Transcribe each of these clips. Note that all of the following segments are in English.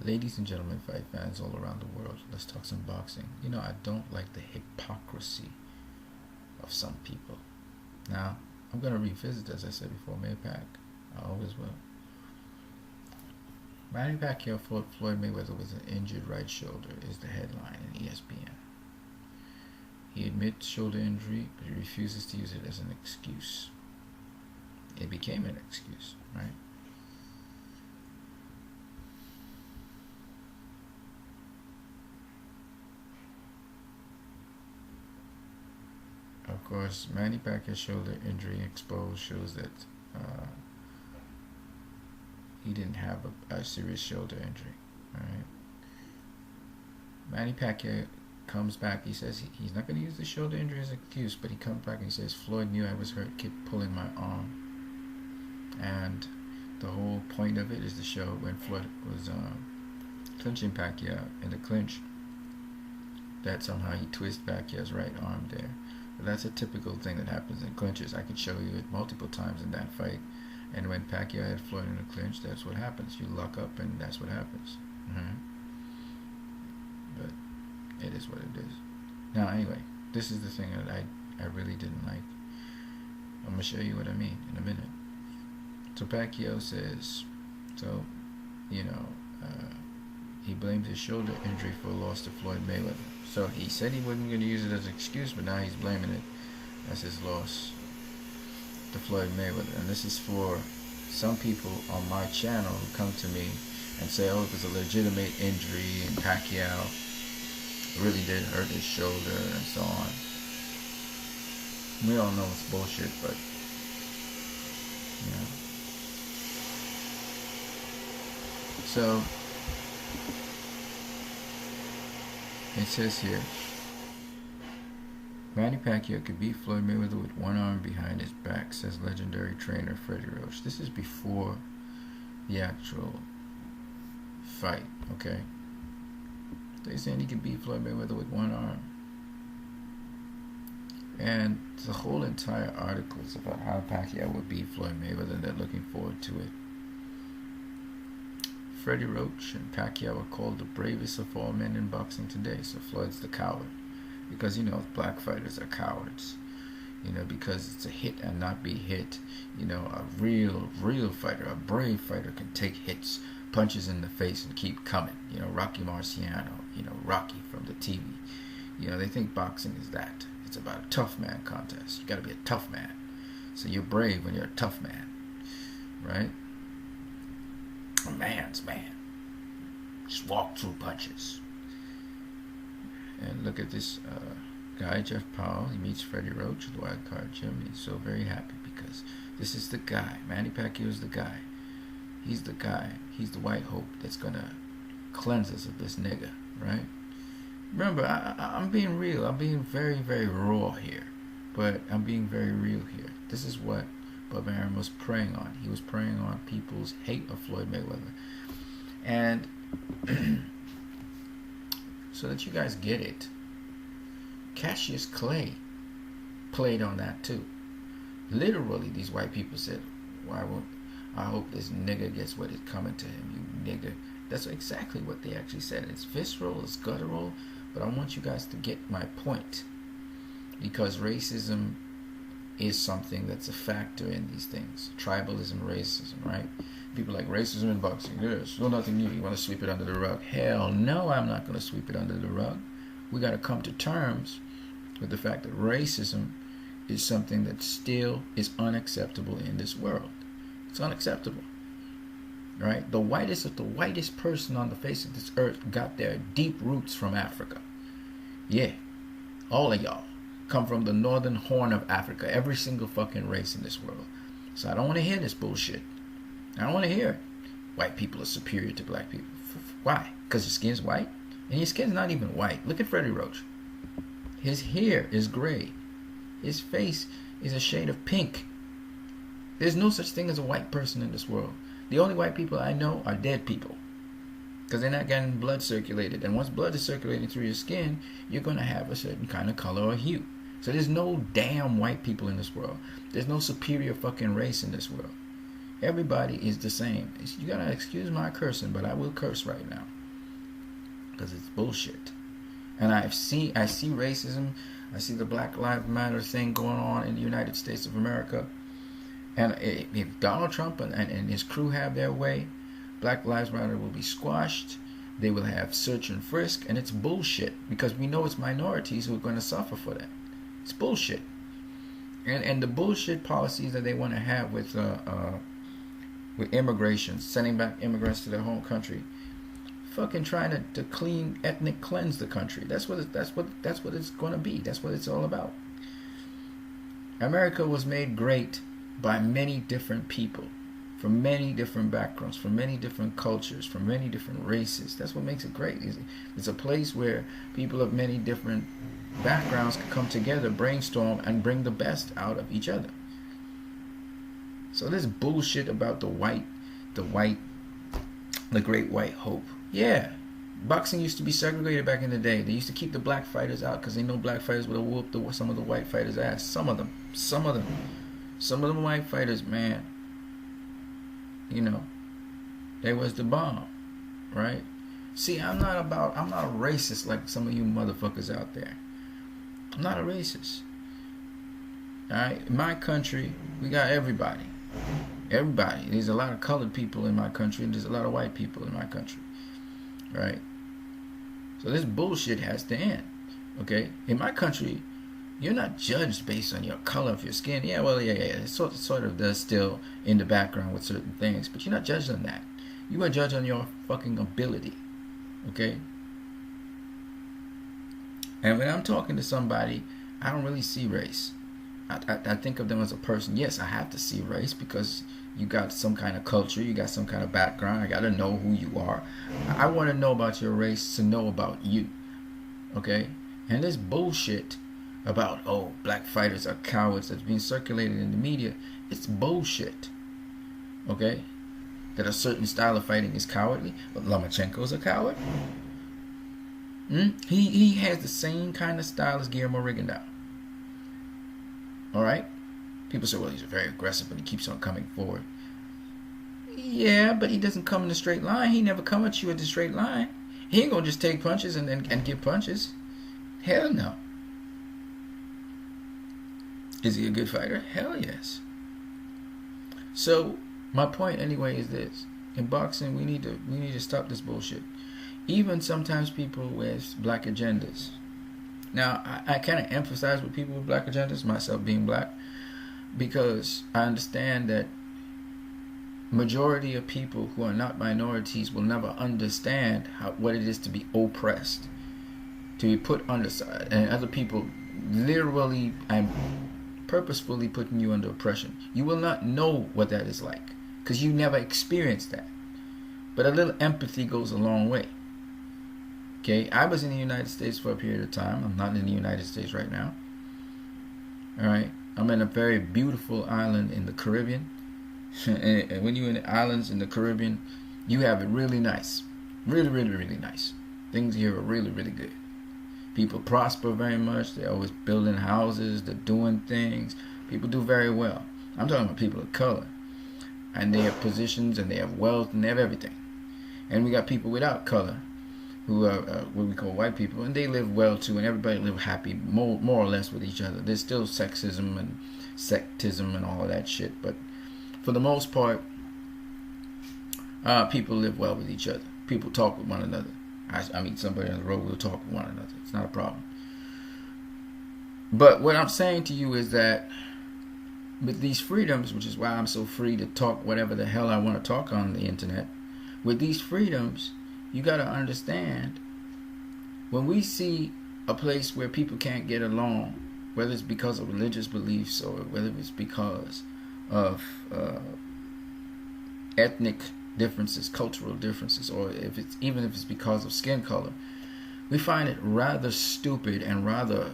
Ladies and gentlemen, fight fans all around the world, let's talk some boxing. I don't like the hypocrisy of some people. Now, I'm going to revisit, as I said before, Maypac. I always will. Manny Pacquiao fought Floyd Mayweather with an injured right shoulder is the headline in ESPN. He admits shoulder injury, but he refuses to use it as an excuse. It became an excuse, right? Of course, Manny Pacquiao's shoulder injury exposed shows that uh, he didn't have a serious shoulder injury. All right. Manny Pacquiao comes back. He says he's not going to use the shoulder injury as an excuse, but he comes back and he says Floyd knew I was hurt, kept pulling my arm, and the whole point of it is to show when Floyd was clinching Pacquiao in the clinch that somehow he twisted Pacquiao's right arm there. But that's a typical thing that happens in clinches. I could show you it multiple times in that fight. And when Pacquiao had Floyd in a clinch, that's what happens. You lock up, and that's what happens. Mm-hmm. But it is what it is. Now, anyway, this is the thing that I really didn't like. I'm going to show you what I mean in a minute. So Pacquiao says, you know, he blames his shoulder injury for a loss to Floyd Mayweather. So he said he wasn't going to use it as an excuse, but now he's blaming it as his loss to Floyd Mayweather. And this is for some people on my channel who come to me and say, oh, it was a legitimate injury and Pacquiao really did hurt his shoulder and so on. We all know it's bullshit, but, you know. So, it says here, Manny Pacquiao could beat Floyd Mayweather with one arm behind his back, says legendary trainer Freddie Roach. This is before the actual fight, okay? They're saying he could beat Floyd Mayweather with one arm. And the whole entire article is about how Pacquiao would beat Floyd Mayweather, and they're looking forward to it. Freddie Roach and Pacquiao are called the bravest of all men in boxing today. So Floyd's the coward. Because, black fighters are cowards. Because it's a hit and not be hit. A real fighter, a brave fighter can take hits, punches in the face and keep coming. Rocky Marciano, Rocky from the TV. They think boxing is that. It's about a tough man contest. You gotta be a tough man. So you're brave when you're a tough man. Right? A man's man. Just walk through punches. And look at this guy, Jeff Powell. He meets Freddie Roach at the Wild Card Gym. He's so very happy because this is the guy. Manny Pacquiao is the guy. He's the guy. He's the white hope that's going to cleanse us of this nigga, right? Remember, I'm being real. I'm being very, very raw here. But I'm being very real here. This is what Bob Arum was preying on. He was preying on people's hate of Floyd Mayweather. And so that you guys get it, Cassius Clay played on that too. Literally, these white people said, I hope this nigga gets what is coming to him, you nigga. That's exactly what they actually said. It's visceral, it's guttural, but I want you guys to get my point. Because racism is something that's a factor in these things. Tribalism, racism, right? People like racism in boxing. There's no nothing new. You want to sweep it under the rug? Hell no, I'm not going to sweep it under the rug. We got to come to terms with the fact that racism is something that still is unacceptable in this world. It's unacceptable, right? The whitest of the whitest person on the face of this earth got their deep roots from Africa. Yeah, all of y'all come from the northern horn of Africa. Every single fucking race in this world. So I don't want to hear this bullshit. I don't want to hear it. White people are superior to black people. Why? Because your skin's white? And your skin's not even white. Look at Freddie Roach. His hair is gray. His face is a shade of pink. There's no such thing as a white person in this world. The only white people I know are dead people. Because they're not getting blood circulated. And once blood is circulating through your skin, you're going to have a certain kind of color or hue. So there's no damn white people in this world. There's no superior fucking race in this world. Everybody is the same. You gotta excuse my cursing, but I will curse right now because it's bullshit. And I see racism. I see the Black Lives Matter thing going on in the United States of America. And if Donald Trump and his crew have their way, Black Lives Matter will be squashed. They will have search and frisk, and it's bullshit because we know it's minorities who are going to suffer for that. It's bullshit. And the bullshit policies that they want to have with immigration, sending back immigrants to their home country, fucking trying to clean, ethnic cleanse the country. That's what it's going to be. That's what it's all about. America was made great by many different people, from many different backgrounds, from many different cultures, from many different races. That's what makes it great. It's a place where people of many different backgrounds can come together, brainstorm, and bring the best out of each other. So this bullshit about the great white hope. Yeah, boxing used to be segregated back in the day. They used to keep the black fighters out because they know black fighters would have whooped some of the white fighters' ass. Some of them white fighters, man. You know, they was the bomb, right? See, I'm not a racist like some of you motherfuckers out there. I'm not a racist. Alright? In my country, we got everybody. Everybody. There's a lot of colored people in my country, and there's a lot of white people in my country. Right? So this bullshit has to end. Okay? In my country, you're not judged based on your color of your skin. Yeah, well, yeah. It sort of does still in the background with certain things, but you're not judged on that. You are judged on your fucking ability. Okay? And when I'm talking to somebody, I don't really see race. I think of them as a person. Yes, I have to see race because you got some kind of culture, you got some kind of background. I got to know who you are. I want to know about your race to know about you. Okay? And this bullshit about, oh, black fighters are cowards that's being circulated in the media, it's bullshit. Okay? That a certain style of fighting is cowardly, but Lomachenko's a coward? He has the same kind of style as Guillermo Rigondeaux. Alright? People say, well, he's very aggressive and he keeps on coming forward. Yeah, but he doesn't come in a straight line. He never come at you in a straight line. He ain't gonna just take punches and give punches. Hell no. Is he a good fighter? Hell yes. So my point anyway is this: in boxing, we need to stop this bullshit. Even sometimes people with black agendas. Now, I kind of emphasize with people with black agendas, myself being black, because I understand that majority of people who are not minorities will never understand what it is to be oppressed, to be put underside, and other people literally and purposefully putting you under oppression. You will not know what that is like because you never experienced that. But a little empathy goes a long way. Okay, I was in the United States for a period of time. I'm not in the United States right now. Alright, I'm in a very beautiful island in the Caribbean. And when you're in the islands in the Caribbean, you have it really nice. Really, really, really nice. Things here are really, really good. People prosper very much. They're always building houses. They're doing things. People do very well. I'm talking about people of color. And they have positions and they have wealth and they have everything. And we got people without color who are what we call white people, and they live well too, and everybody live happy, more or less with each other. There's still sexism and sectism and all of that shit, but for the most part, people live well with each other. People talk with one another. I meet somebody on the road, we'll talk with one another. It's not a problem. But what I'm saying to you is that with these freedoms, which is why I'm so free to talk whatever the hell I want to talk on the internet, with these freedoms, you got to understand, when we see a place where people can't get along, whether it's because of religious beliefs or whether it's because of ethnic differences, cultural differences, or even if it's because of skin color, we find it rather stupid and rather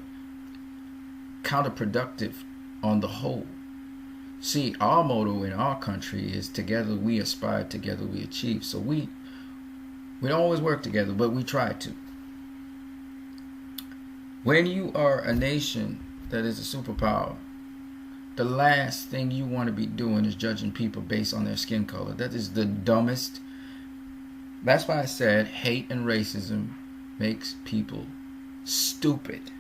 counterproductive on the whole. See, our motto in our country is together we aspire, together we achieve. So we don't always work together, but we try to. When you are a nation that is a superpower, The last thing you want to be doing is judging people based on their skin color. That is the dumbest. That's why I said hate and racism makes people stupid.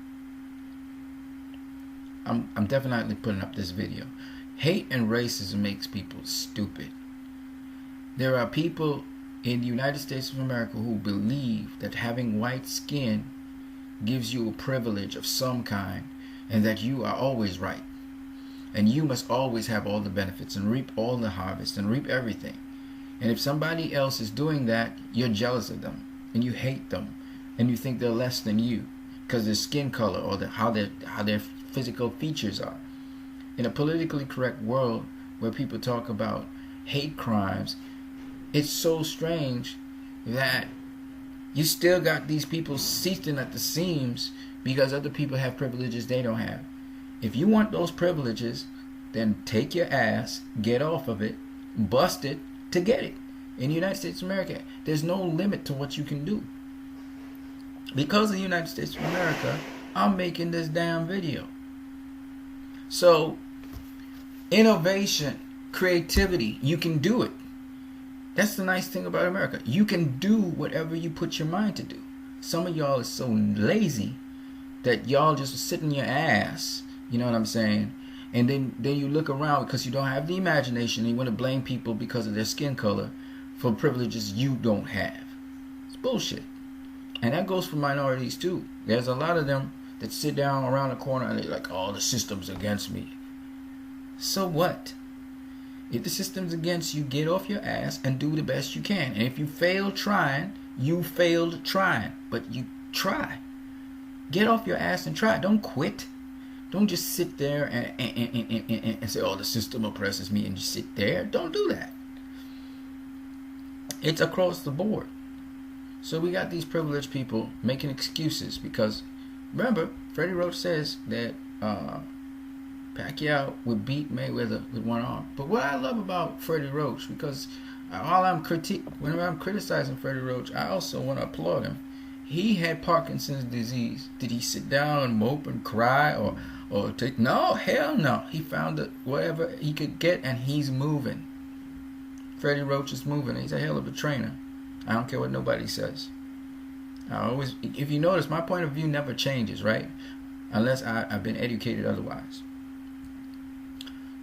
I'm definitely putting up this video. Hate and racism makes people stupid. There are people in the United States of America who believe that having white skin gives you a privilege of some kind, and that you are always right, and you must always have all the benefits and reap all the harvest and reap everything. And if somebody else is doing that, you're jealous of them and you hate them and you think they're less than you because their skin color or how their physical features are. In a politically correct world where people talk about hate crimes, it's so strange that you still got these people seething at the seams because other people have privileges they don't have. If you want those privileges, then take your ass, get off of it, bust it to get it. In the United States of America, there's no limit to what you can do. Because of the United States of America, I'm making this damn video. So, innovation, creativity, you can do it. That's the nice thing about America. You can do whatever you put your mind to do. Some of y'all is so lazy that y'all just sit in your ass, you know what I'm saying? And then you look around because you don't have the imagination and you want to blame people because of their skin color for privileges you don't have. It's bullshit. And that goes for minorities too. There's a lot of them that sit down around the corner and they're like, oh, the system's against me. So what? If the system's against you, get off your ass and do the best you can. And if you fail trying, you failed trying. But you try. Get off your ass and try. Don't quit. Don't just sit there and say, oh, the system oppresses me, and just sit there. Don't do that. It's across the board. So we got these privileged people making excuses because, remember, Freddie Roach says that Pacquiao would beat Mayweather with one arm. But what I love about Freddie Roach, because whenever I'm criticizing Freddie Roach, I also want to applaud him. He had Parkinson's disease. Did he sit down and mope and cry or take? No, hell no. He found whatever he could get, and he's moving. Freddie Roach is moving. He's a hell of a trainer. I don't care what nobody says. If you notice, my point of view never changes, right? Unless I've been educated otherwise.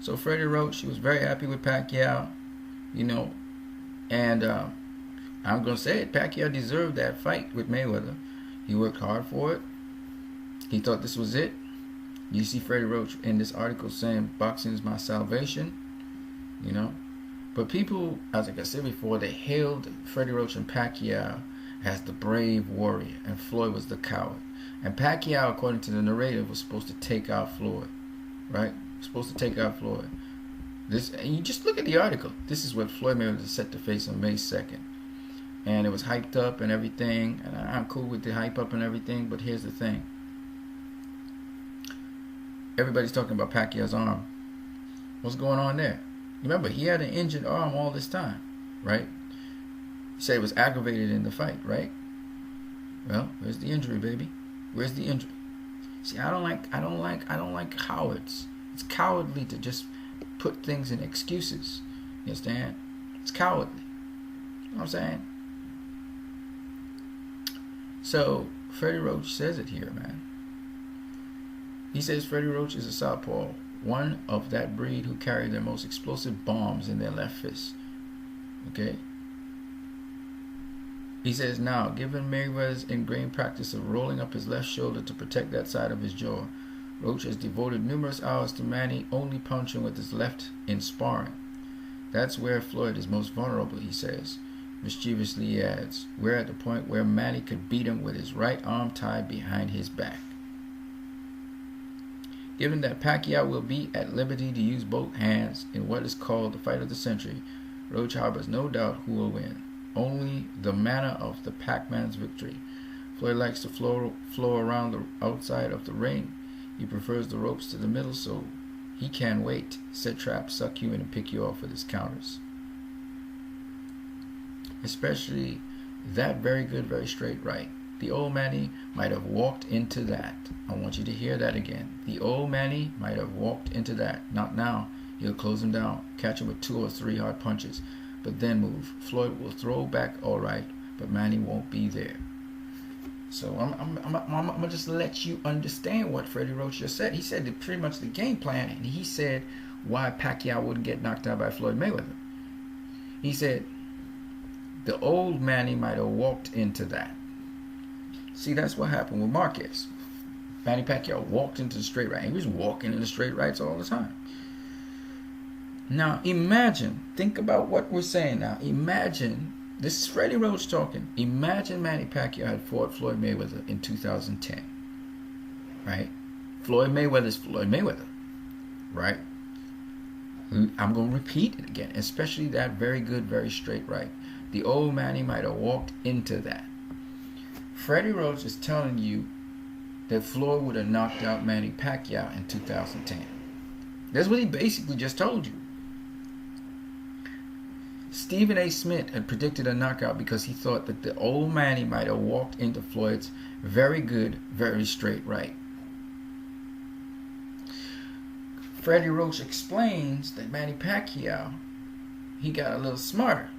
So Freddie Roach, he was very happy with Pacquiao, you know, and I'm going to say it, Pacquiao deserved that fight with Mayweather. He worked hard for it. He thought this was it. You see Freddie Roach in this article saying boxing is my salvation, you know. But people, as I said before, they hailed Freddie Roach and Pacquiao as the brave warrior, and Floyd was the coward. And Pacquiao, according to the narrative, was supposed to take out Floyd, right? Supposed to take out Floyd. And you just look at the article. This is what Floyd Mayweather is set to face on May 2nd. And it was hyped up and everything. And I'm cool with the hype up and everything. But here's the thing. Everybody's talking about Pacquiao's arm. What's going on there? Remember, he had an injured arm all this time, right? You say it was aggravated in the fight, right? Well, where's the injury, baby? Where's the injury? See, I don't like cowards. It's cowardly to just put things in excuses. You understand? It's cowardly. You know what I'm saying? So, Freddie Roach says it here, man. He says Freddie Roach is a southpaw, one of that breed who carry their most explosive bombs in their left fist. Okay? He says, now, given Mayweather's ingrained practice of rolling up his left shoulder to protect that side of his jaw, Roach has devoted numerous hours to Manny only punching with his left in sparring. That's where Floyd is most vulnerable, he says. Mischievously he adds, we're at the point where Manny could beat him with his right arm tied behind his back. Given that Pacquiao will be at liberty to use both hands in what is called the fight of the century, Roach harbors no doubt who will win. Only the manner of the Pac-Man's victory. Floyd likes to flow around the outside of the ring. He prefers the ropes to the middle, so he can wait, set traps, suck you in, and pick you off with his counters. Especially that very good, very straight right. The old Manny might have walked into that. I want you to hear that again. The old Manny might have walked into that. Not now. He'll close him down, catch him with 2 or 3 hard punches, but then move. Floyd will throw back all right, but Manny won't be there. So I'm gonna just let you understand what Freddie Roach just said. He said that pretty much the game plan, and he said why Pacquiao wouldn't get knocked out by Floyd Mayweather. He said the old Manny might have walked into that. See, that's what happened with Marquez. Manny Pacquiao walked into the straight right. He was walking into straight rights all the time. Now imagine, think about what we're saying now. Imagine, this is Freddie Roach talking. Imagine Manny Pacquiao had fought Floyd Mayweather in 2010. Right? Floyd Mayweather's Floyd Mayweather. Right? I'm going to repeat it again, especially that very good, very straight right. The old Manny might have walked into that. Freddie Roach is telling you that Floyd would have knocked out Manny Pacquiao in 2010. That's what he basically just told you. Stephen A. Smith had predicted a knockout because he thought that the old Manny might have walked into Floyd's very good, very straight right. Freddie Roach explains that Manny Pacquiao, he got a little smarter.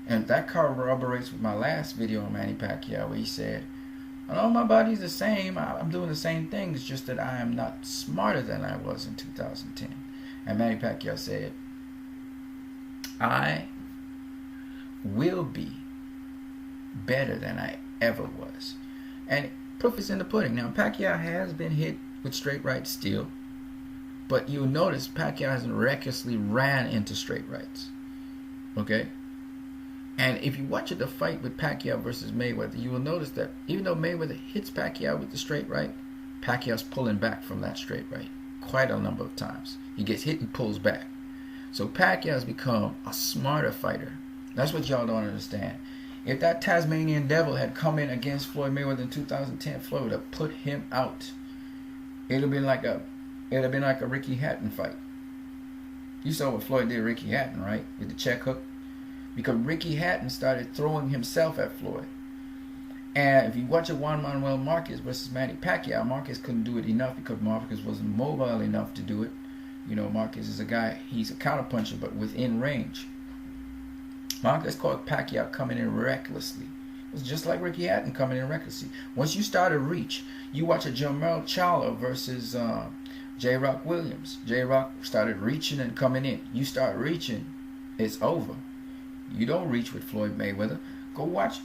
And that corroborates with my last video on Manny Pacquiao, where he said, "Oh, my body's the same. I'm doing the same thing. It's just that I am not smarter than I was in 2010. And Manny Pacquiao said, "I will be better than I ever was." And proof is in the pudding. Now, Pacquiao has been hit with straight rights still. But you'll notice Pacquiao hasn't recklessly ran into straight rights. Okay? And if you watch the fight with Pacquiao versus Mayweather, you will notice that even though Mayweather hits Pacquiao with the straight right, Pacquiao's pulling back from that straight right quite a number of times. He gets hit and pulls back. So Pacquiao has become a smarter fighter. That's what y'all don't understand. If that Tasmanian Devil had come in against Floyd Mayweather in 2010, Floyd would have put him out. It would have been like a Ricky Hatton fight. You saw what Floyd did to Ricky Hatton, right? With the check hook. Because Ricky Hatton started throwing himself at Floyd. And if you watch Juan Manuel Marquez versus Manny Pacquiao, Marquez couldn't do it enough because Marquez wasn't mobile enough to do it. You know, Marquez is a guy, he's a counterpuncher, but within range. Marquez caught Pacquiao coming in recklessly. It was just like Ricky Hatton coming in recklessly. Once you start to reach, you watch a Jermell Charlo versus J-Rock Williams. J-Rock started reaching and coming in. You start reaching, it's over. You don't reach with Floyd Mayweather. Go watch.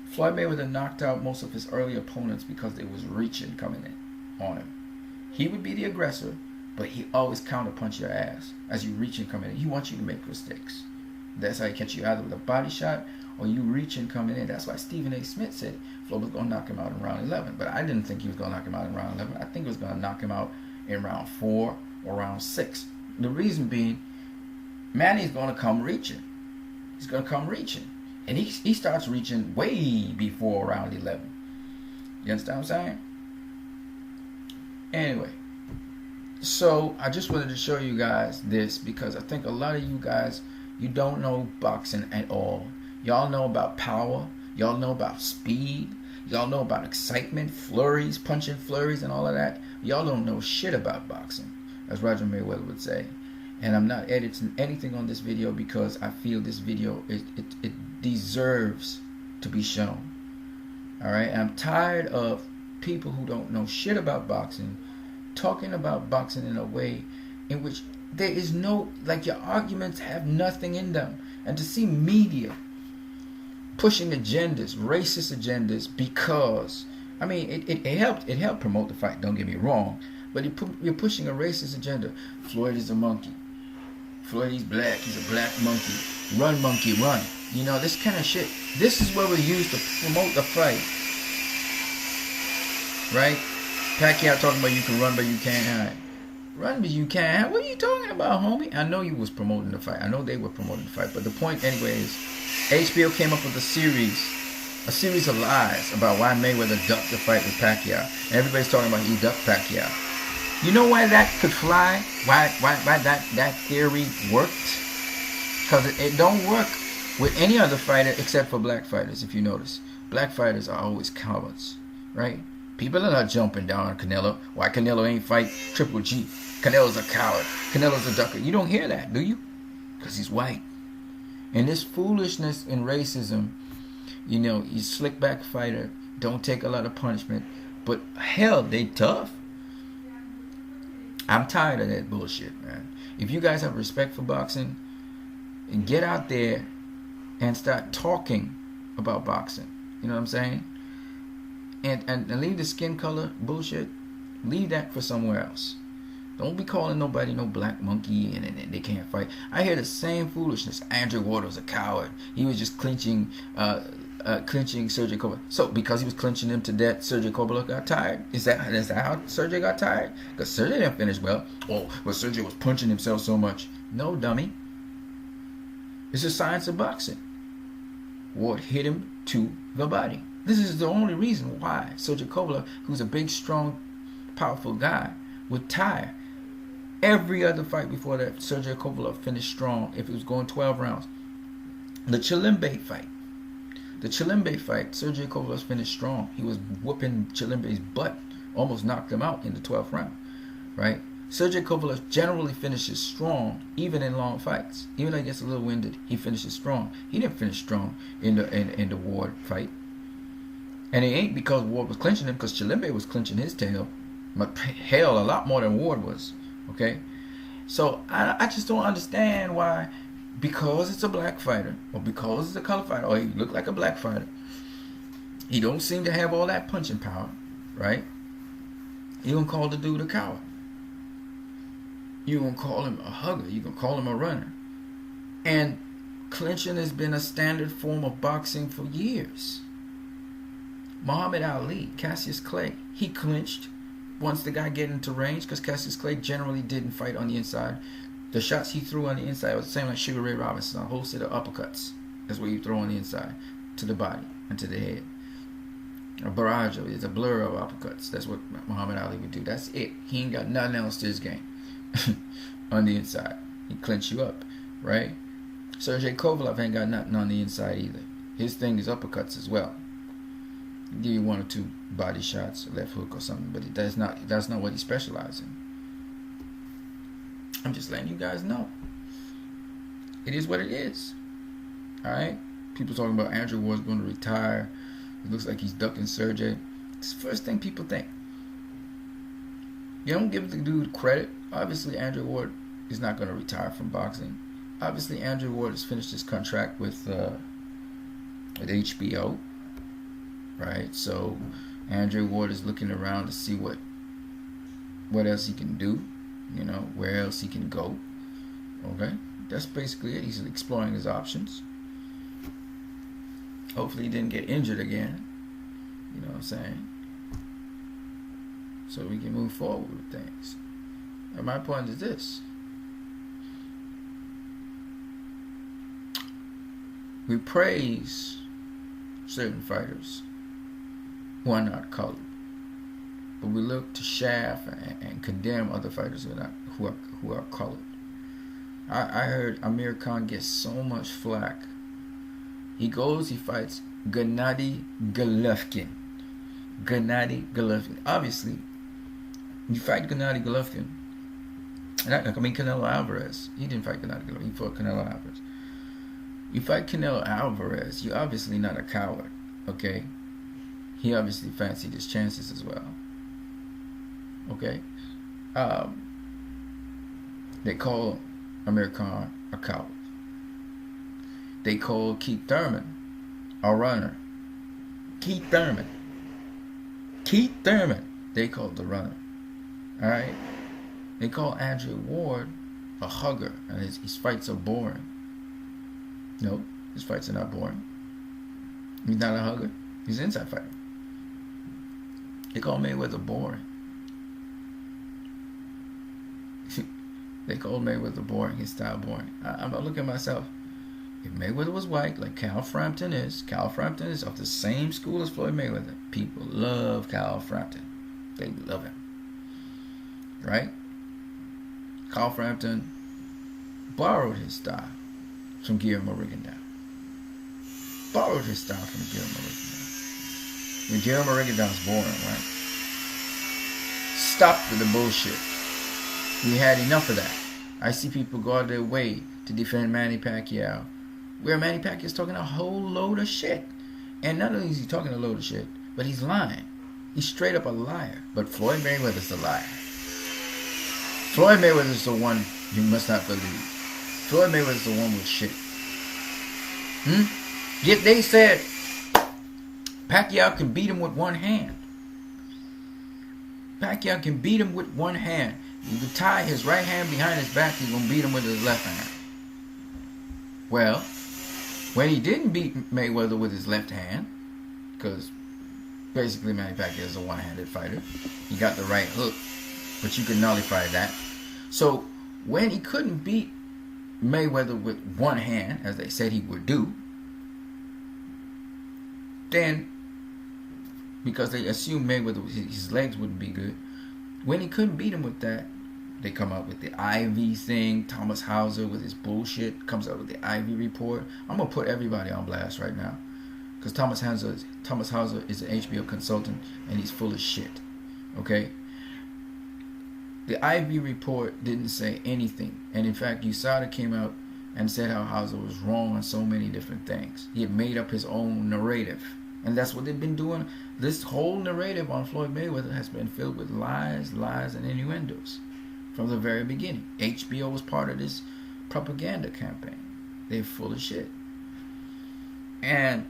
Floyd Mayweather knocked out most of his early opponents because they was reaching coming in on him. He would be the aggressor, but he always counterpunch your ass as you reach and coming in. He wants you to make mistakes. That's how he catch you either with a body shot or you reaching coming in. That's why Stephen A. Smith said Floyd was going to knock him out in round 11. But I didn't think he was going to knock him out in round 11. I think he was going to knock him out in round 4 or round 6. The reason being, Manny's going to come reaching. He's going to come reaching. And he starts reaching way before round 11. You understand what I'm saying? Anyway. So, I just wanted to show you guys this because I think a lot of you guys, you don't know boxing at all. Y'all know about power. Y'all know about speed. Y'all know about excitement, flurries, punching flurries and all of that. Y'all don't know shit about boxing, as Roger Mayweather would say. And I'm not editing anything on this video because I feel this video, it deserves to be shown. Alright? I'm tired of people who don't know shit about boxing talking about boxing in a way in which there is no, like, your arguments have nothing in them. And to see media pushing agendas, racist agendas, because, I mean, it helped promote the fight, don't get me wrong, but you're pushing a racist agenda. Floyd is a monkey. Floyd, he's black, he's a black monkey. Run, monkey, run. You know, this kind of shit. This is what we use to promote the fight. Right? Pacquiao talking about you can run but you can't hide. Run but you can't hide? What are you talking about, homie? I know you was promoting the fight. I know they were promoting the fight. But the point anyway is, HBO came up with a series of lies about why Mayweather ducked the fight with Pacquiao. And everybody's talking about he ducked Pacquiao. You know why that could fly? Why that theory worked? Because it don't work with any other fighter except for black fighters. If you notice, black fighters are always cowards, right? People are not jumping down on Canelo. Why Canelo ain't fight Triple G? Canelo's a coward. Canelo's a ducker. You don't hear that, do you? Because he's white. And this foolishness and racism, you know, you slick back fighter, don't take a lot of punishment, but hell, they tough. I'm tired of that bullshit, man. If you guys have respect for boxing, and get out there and start talking about boxing. You know what I'm saying? And leave the skin color bullshit. Leave that for somewhere else. Don't be calling nobody no black monkey and they can't fight. I hear the same foolishness. Andrew Ward was a coward. He was just clinching Sergey Kovalev. So because he was clinching him to death, Sergey Kovalev got tired? Is that how Sergey got tired? Because Sergey didn't finish well. Oh, but Sergey was punching himself so much. No, dummy. It's the science of boxing. Ward hit him to the body. This is the only reason why Sergey Kovalev, who's a big, strong, powerful guy, would tire. Every other fight before that, Sergey Kovalev finished strong if it was going 12 rounds. The Chilimbe fight, Sergey Kovalev finished strong. He was whooping Chilimbe's butt, almost knocked him out in the 12th round, right? Sergey Kovalev generally finishes strong, even in long fights. Even though he gets a little winded, he finishes strong. He didn't finish strong in the Ward fight. And it ain't because Ward was clinching him, because Chilimbe was clinching his tail. But hell, a lot more than Ward was. Okay? So I just don't understand why, because it's a black fighter, or because it's a color fighter, or he look like a black fighter, he don't seem to have all that punching power, right? You gonna call the dude a coward. You gonna call him a hugger. You gonna call him a runner. And clinching has been a standard form of boxing for years. Muhammad Ali, Cassius Clay, he clinched once the guy get into range, because Cassius Clay generally didn't fight on the inside. The shots he threw on the inside was the same like Sugar Ray Robinson, a whole set of uppercuts. That's what you throw on the inside, to the body and to the head. A barrage of it. It's a blur of uppercuts. That's what Muhammad Ali would do. That's it. He ain't got nothing else to his game. On the inside, he clinch you up, right? Sergey Kovalev ain't got nothing on the inside either. His thing is uppercuts as well. He'll give you one or two body shots, a left hook or something, but that's not what he specializes in. I'm just letting you guys know. It is what it is. All right. People talking about Andrew Ward's going to retire. It looks like he's ducking Sergey. It's the first thing people think. You don't give the dude credit. Obviously, Andrew Ward is not going to retire from boxing. Obviously, Andrew Ward has finished his contract with HBO, right? So, Andrew Ward is looking around to see what else he can do, you know, where else he can go. Okay, that's basically it. He's exploring his options. Hopefully, he didn't get injured again. You know what I'm saying? So we can move forward with things. And my point is this. We praise certain fighters who are not colored, but we look to shaft and condemn other fighters who are colored. I heard Amir Khan get so much flack. He fights Gennady Golovkin. Obviously, you fight Gennady Golovkin. Canelo Alvarez. He didn't fight Gennady Golovkin. He fought Canelo Alvarez. You fight Canelo Alvarez, you're obviously not a coward, okay? He obviously fancied his chances as well, okay? They call Amir Khan a coward. They call Keith Thurman a runner. Keith Thurman, they called the runner, all right? They call Andrew Ward a hugger, and his fights are boring. No, his fights are not boring. He's not a hugger. He's an inside fighter. They call Mayweather boring. They call Mayweather boring, his style boring. I'm looking at myself. If Mayweather was white, like Cal Frampton is of the same school as Floyd Mayweather. People love Cal Frampton. They love him. Right? Cal Frampton borrowed his style from Guillermo Rigondeaux. borrowed his style from Guillermo Rigondeaux. I mean, Guillermo Rigondeaux's boring, right? Stop with the bullshit. We had enough of that. I see people go out their way to defend Manny Pacquiao, where Manny Pacquiao is talking a whole load of shit. And not only is he talking a load of shit, but he's lying. He's straight up a liar. But Floyd Mayweather's the liar. Floyd Mayweather's the one you must not believe. Floyd Mayweather's the one with shit. Yet they said Pacquiao can beat him with one hand. Pacquiao can beat him with one hand. You can tie his right hand behind his back, he's going to beat him with his left hand. Well, when he didn't beat Mayweather with his left hand, because basically Manny Pacquiao is a one-handed fighter, he got the right hook, but you can nullify that. So when he couldn't beat Mayweather with one hand, as they said he would do, then, because they assumed Mayweather, his legs wouldn't be good, when he couldn't beat him with that, they come up with the IV thing. Thomas Hauser with his bullshit comes up with the IV report. I'm going to put everybody on blast right now, because Thomas Hauser is an HBO consultant, and he's full of shit. Okay? The IV report didn't say anything. And in fact, USADA came out and said how Hauser was wrong on so many different things. He had made up his own narrative. And that's what they've been doing. This whole narrative on Floyd Mayweather has been filled with lies, and innuendos from the very beginning. HBO was part of this propaganda campaign. They're full of shit. And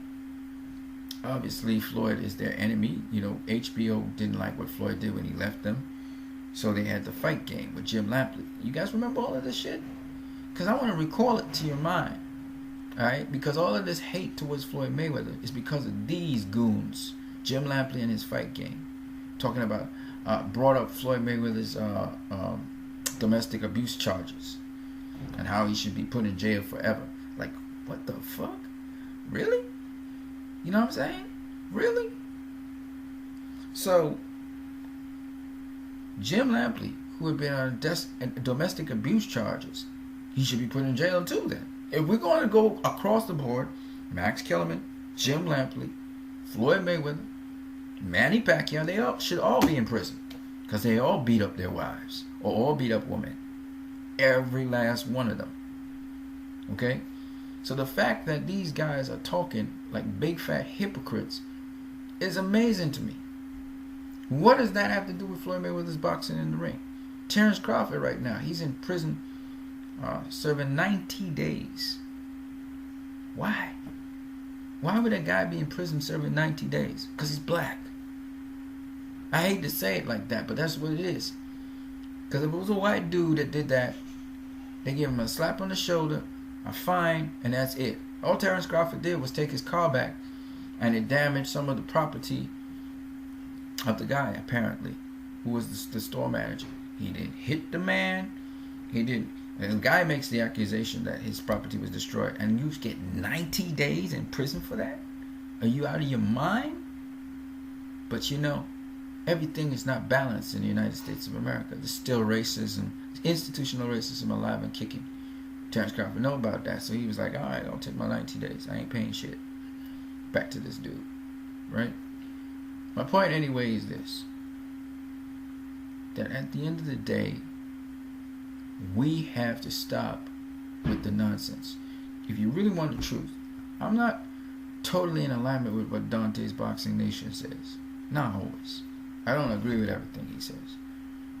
obviously Floyd is their enemy. You know, HBO didn't like what Floyd did when he left them. So they had the fight game with Jim Lampley. You guys remember all of this shit? Because I want to recall it to your mind. Alright? Because all of this hate towards Floyd Mayweather is because of these goons. Jim Lampley and his fight game. Talking about, brought up Floyd Mayweather's domestic abuse charges. And how he should be put in jail forever. Like, what the fuck? Really? You know what I'm saying? Really? So, Jim Lampley, who had been on domestic abuse charges, he should be put in jail too then. If we're going to go across the board, Max Kellerman, Jim Lampley, Floyd Mayweather, Manny Pacquiao, they should all be in prison. Because they all beat up their wives. Or all beat up women. Every last one of them. Okay? So the fact that these guys are talking like big fat hypocrites is amazing to me. What does that have to do with Floyd Mayweather's boxing in the ring? Terrence Crawford right now, he's in prison serving 90 days. Why? Why would a guy be in prison serving 90 days? Because he's black. I hate to say it like that, but that's what it is. Because if it was a white dude that did that, they give him a slap on the shoulder, a fine, and that's it. All Terrence Crawford did was take his car back, and it damaged some of the property of the guy, apparently, who was the store manager. He didn't hit the man. He didn't. And the guy makes the accusation that his property was destroyed, and you get 90 days in prison for that? Are you out of your mind? But you know, everything is not balanced in the United States of America. There's still racism, institutional racism alive and kicking. Terrence Crawford know about that, so he was like, all right, I'll take my 90 days. I ain't paying shit. Back to this dude, right? My point anyway is this, that at the end of the day, we have to stop with the nonsense. If you really want the truth, I'm not totally in alignment with what Dante's Boxing Nation says. Not always. I don't agree with everything he says.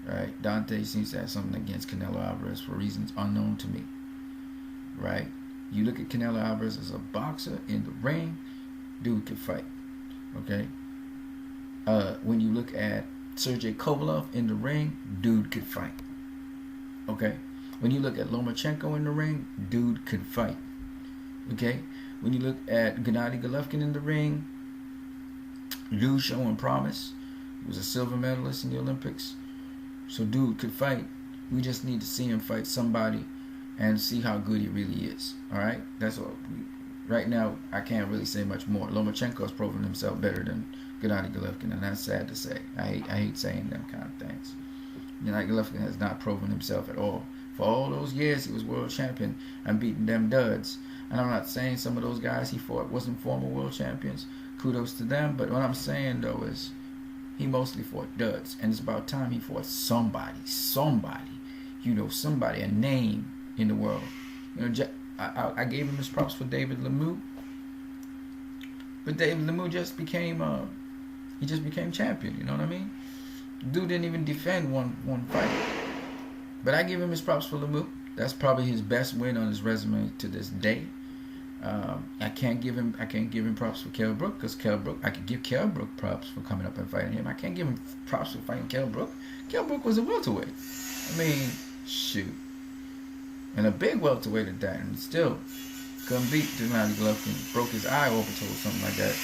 Right? Dante seems to have something against Canelo Alvarez for reasons unknown to me. Right? You look at Canelo Alvarez as a boxer in the ring, dude can fight. Okay? When you look at Sergey Kovalev in the ring, dude could fight. Okay? When you look at Lomachenko in the ring, dude could fight. Okay? When you look at Gennady Golovkin in the ring, dude showing promise. He was a silver medalist in the Olympics. So dude could fight. We just need to see him fight somebody and see how good he really is. Alright? That's all. Right now, I can't really say much more. Lomachenko's proven himself better than Gennady Golovkin, and that's sad to say. I hate saying them kind of things. Gennady Golovkin has not proven himself at all. For all those years, he was world champion and beating them duds. And I'm not saying some of those guys he fought wasn't former world champions. Kudos to them. But what I'm saying, though, is he mostly fought duds. And it's about time he fought somebody. You know, somebody, a name in the world. You know, I gave him his props for David Lemieux. But David Lemieux just became champion. You know what I mean? Dude didn't even defend one fight. But I give him his props for Lemieux. That's probably his best win on his resume to this day. I can't give him props for Kell Brook, because Kell Brook, I could give Kell Brook props for coming up and fighting him. I can't give him props for fighting Kell Brook. Kell Brook was a welterweight. I mean, shoot. And a big welterweight at that, and still couldn't beat Gennady Golovkin. Broke his eye over to or something like that.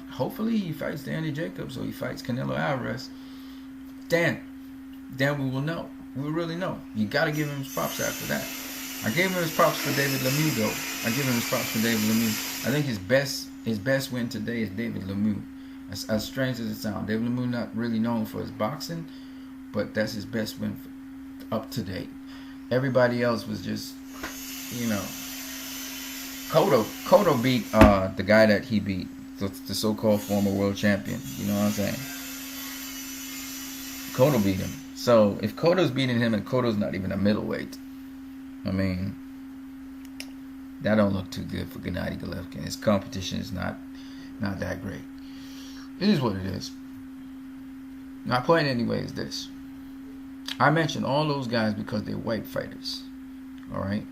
Hopefully he fights Danny Jacobs, or he fights Canelo Alvarez. Then we will know. We will really know. You got to give him his props after that. I gave him his props for David Lemieux, though. I give him his props for David Lemieux. I think his best win today is David Lemieux. As strange as it sounds, David Lemieux not really known for his boxing, but that's his best win up to date. Everybody else was just, you know. Cotto beat the guy that he beat, the so-called former world champion. You know what I'm saying? Cotto beat him. So if Cotto's beating him and Cotto's not even a middleweight, I mean, that don't look too good for Gennady Golovkin. His competition is not that great. It is what it is. My point anyway is this. I mentioned all those guys because they're white fighters. Alright?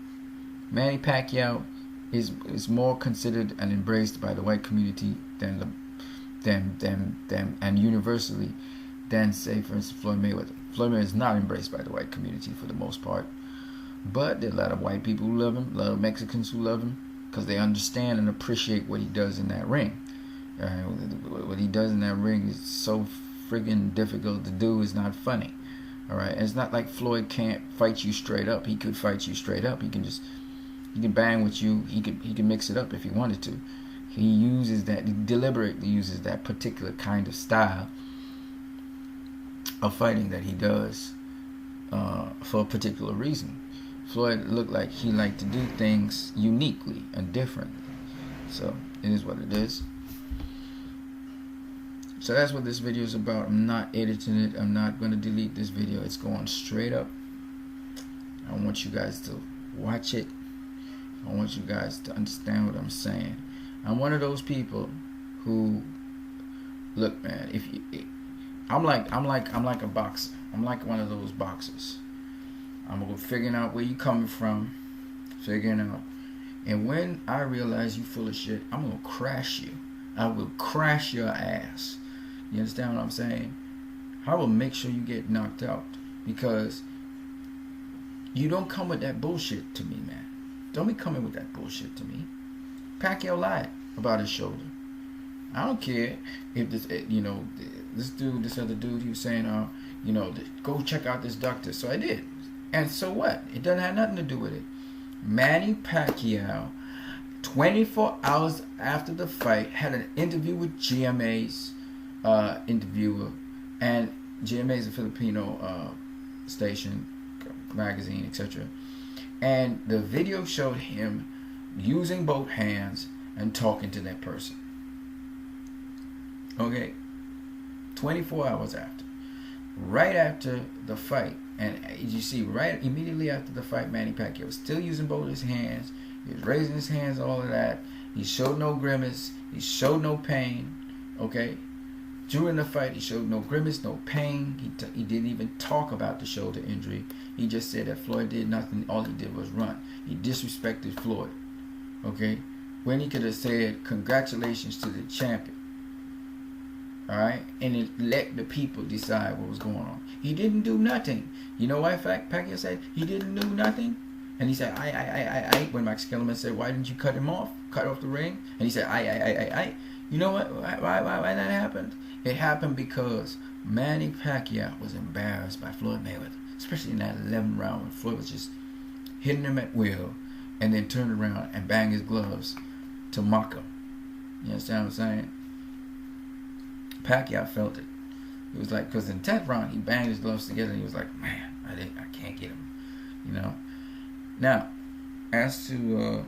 Manny Pacquiao is more considered and embraced by the white community than and universally than, say, for instance, Floyd Mayweather. Floyd Mayweather is not embraced by the white community for the most part, but there are a lot of white people who love him, a lot of Mexicans who love him, because they understand and appreciate what he does in that ring. What he does in that ring is so friggin' difficult to do. It's not funny. Alright, it's not like Floyd can't fight you straight up. He could fight you straight up. He can bang with you. He can mix it up if he wanted to. He deliberately uses that particular kind of style of fighting that he does for a particular reason. Floyd looked like he liked to do things uniquely and differently. So it is what it is. So that's what this video is about. I'm not editing it. I'm not going to delete this video. It's going straight up. I want you guys to watch it. I want you guys to understand what I'm saying. I'm one of those people who, look, man, I'm like a boxer. I'm like one of those boxers. I'm figuring out where you coming from, figuring out. And when I realize you full of shit, I'm gonna crash you. I will crash your ass. You understand what I'm saying? I will make sure you get knocked out, because you don't come with that bullshit to me, man. Don't be coming with that bullshit to me. Pacquiao lied about his shoulder. I don't care if this other dude, he was saying, go check out this doctor. So I did. And so what? It doesn't have nothing to do with it. Manny Pacquiao, 24 hours after the fight, had an interview with GMA's interviewer. And GMA is a Filipino station, magazine, etc. And the video showed him using both hands and talking to that person. Okay, 24 hours after, right after the fight, and you see, right immediately after the fight, Manny Pacquiao was still using both his hands. He was raising his hands, all of that. He showed no grimace. He showed no pain. Okay, during the fight, he showed no grimace, no pain. He didn't even talk about the shoulder injury. He just said that Floyd did nothing. All he did was run. He disrespected Floyd. Okay, when he could have said congratulations to the champion. Alright, and it let the people decide what was going on. He didn't do nothing. You know why Pacquiao said he didn't do nothing? And he said, I. When Max Kellerman said, why didn't you cut him off? Cut off the ring? And he said, I. You know what? Why that happened? It happened because Manny Pacquiao was embarrassed by Floyd Mayweather. Especially in that 11th round when Floyd was just hitting him at will, and then turned around and banged his gloves to mock him. You understand what I'm saying? Pacquiao felt it. He was like, because in the 10th round, he banged his gloves together and he was like, man, I can't get him. You know? Now, as to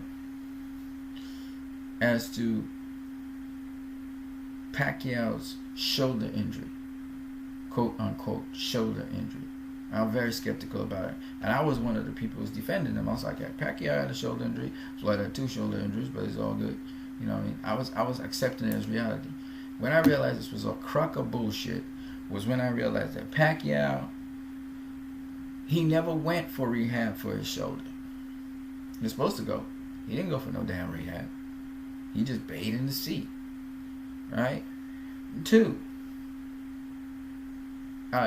Pacquiao's shoulder injury, quote unquote shoulder injury, I'm very skeptical about it. And I was one of the people who was defending him. I was like, yeah, Pacquiao had a shoulder injury. Floyd had 2 shoulder injuries, but it's all good. You know what I mean? I was accepting it as reality. When I realized this was a crock of bullshit was when I realized that Pacquiao, he never went for rehab for his shoulder. He was supposed to go. He didn't go for no damn rehab. He just paid in the seat. Right? 2,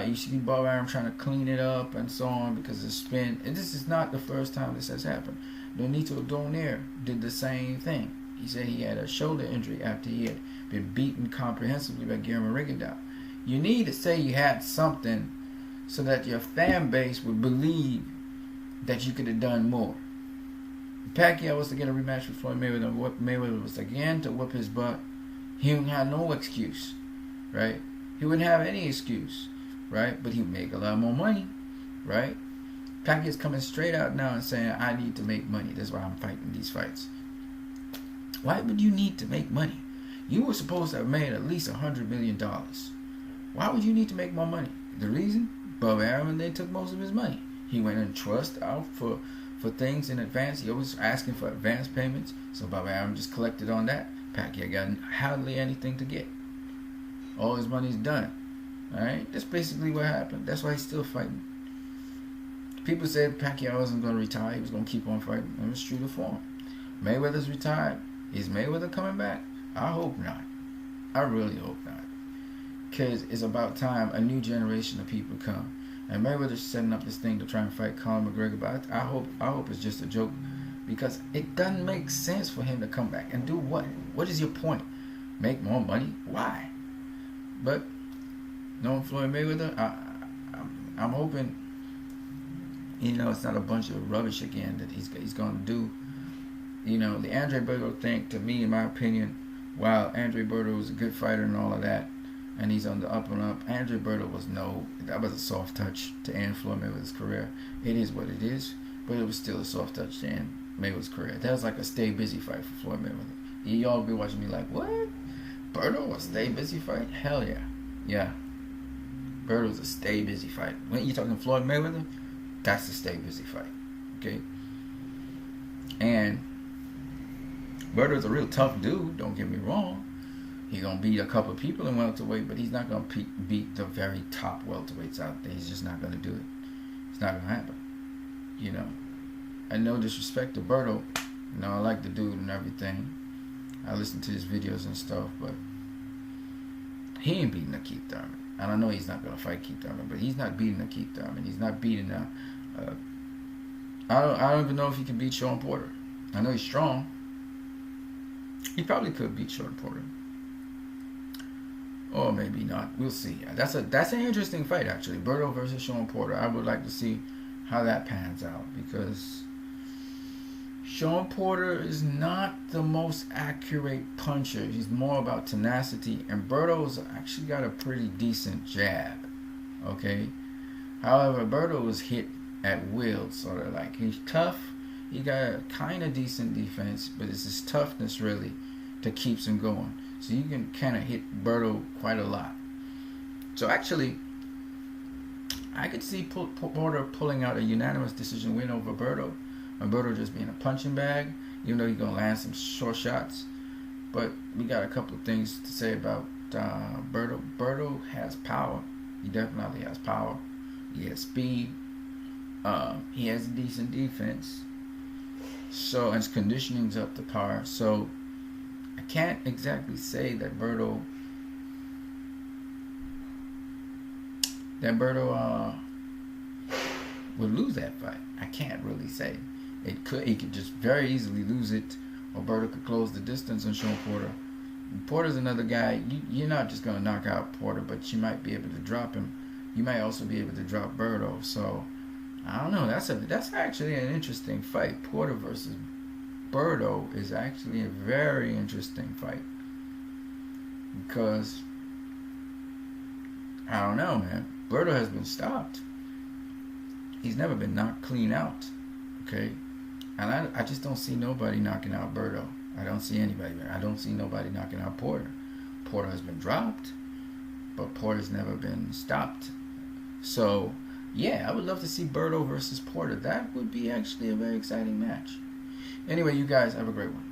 you see Bob Arum trying to clean it up and so on because of spin. And this is not the first time this has happened. Donito Donaire did the same thing. He said he had a shoulder injury after he had been beaten comprehensively by Guillermo Rigondeaux. You need to say you had something so that your fan base would believe that you could have done more. If Pacquiao was to get a rematch with Floyd Mayweather, and Mayweather was again to whoop his butt, he would have no excuse, right? He wouldn't have any excuse, right? But he would make a lot more money, right? Pacquiao's coming straight out now and saying, I need to make money. That's why I'm fighting these fights. Why would you need to make money? You were supposed to have made at least $100 million. Why would you need to make more money? The reason? Bob Arum and they took most of his money. He went in trust out for things in advance. He always asking for advance payments. So Bob Arum just collected on that. Pacquiao got hardly anything to get. All his money's done. Alright? That's basically what happened. That's why he's still fighting. People said Pacquiao wasn't going to retire. He was going to keep on fighting. And it's true to form. Mayweather's retired. Is Mayweather coming back? I hope not. I really hope not. Because it's about time a new generation of people come. And Mayweather's setting up this thing to try and fight Conor McGregor. But I hope it's just a joke. Because it doesn't make sense for him to come back. And do what? What is your point? Make more money? Why? But knowing Floyd Mayweather, I'm hoping, it's not a bunch of rubbish again that he's going to do. The Andre Berto thing, to me, in my opinion, while Andre Berto was a good fighter and all of that, and he's on the up and up, Andre Berto that was a soft touch to end Floyd Mayweather's career. It is what it is, but it was still a soft touch to end Mayweather's career. That was like a stay busy fight for Floyd Mayweather. Y'all be watching me like, what? Berto, a stay busy fight? Hell yeah. Yeah. Berto's a stay busy fight. When you're talking Floyd Mayweather, that's a stay busy fight. Okay? And Berto's a real tough dude, don't get me wrong. He's going to beat a couple of people in welterweight, but he's not going to beat the very top welterweights out there. He's just not going to do it. It's not going to happen. And no disrespect to Berto. I like the dude and everything. I listen to his videos and stuff, but he ain't beating a Keith Thurman. And I know he's not going to fight Keith Thurman, but he's not beating a Keith Thurman. He's not beating I don't even know if he can beat Sean Porter. I know he's strong. He probably could beat Sean Porter. Or maybe not. We'll see. That's an interesting fight, actually. Berto versus Sean Porter. I would like to see how that pans out, because Sean Porter is not the most accurate puncher. He's more about tenacity, and Berto's actually got a pretty decent jab. Okay? However, Berto was hit at will, sort of like. He's tough. He got a kind of decent defense, but it's his toughness, really, that keeps him going. So you can kind of hit Berto quite a lot. So actually, I could see Porter pulling out a unanimous decision win over Berto. And Berto just being a punching bag, even though he's going to land some short shots. But we got a couple of things to say about Berto. Berto has power. He definitely has power. He has speed. He has a decent defense. So, and his conditioning's up to par. So, I can't exactly say that Berto would lose that fight. I can't really say. He could just very easily lose it, or Berto could close the distance on Sean Porter. Porter's another guy. You're not just going to knock out Porter, but you might be able to drop him. You might also be able to drop Berto. So, I don't know. That's actually an interesting fight. Porter versus Berto is actually a very interesting fight, because I don't know, man. Berto has been stopped. He's never been knocked clean out. Okay? And I just don't see nobody knocking out Berto. I don't see anybody there. I don't see nobody knocking out Porter. Porter has been dropped, but Porter's never been stopped. So, yeah, I would love to see Berto versus Porter. That would be actually a very exciting match. Anyway, you guys have a great one.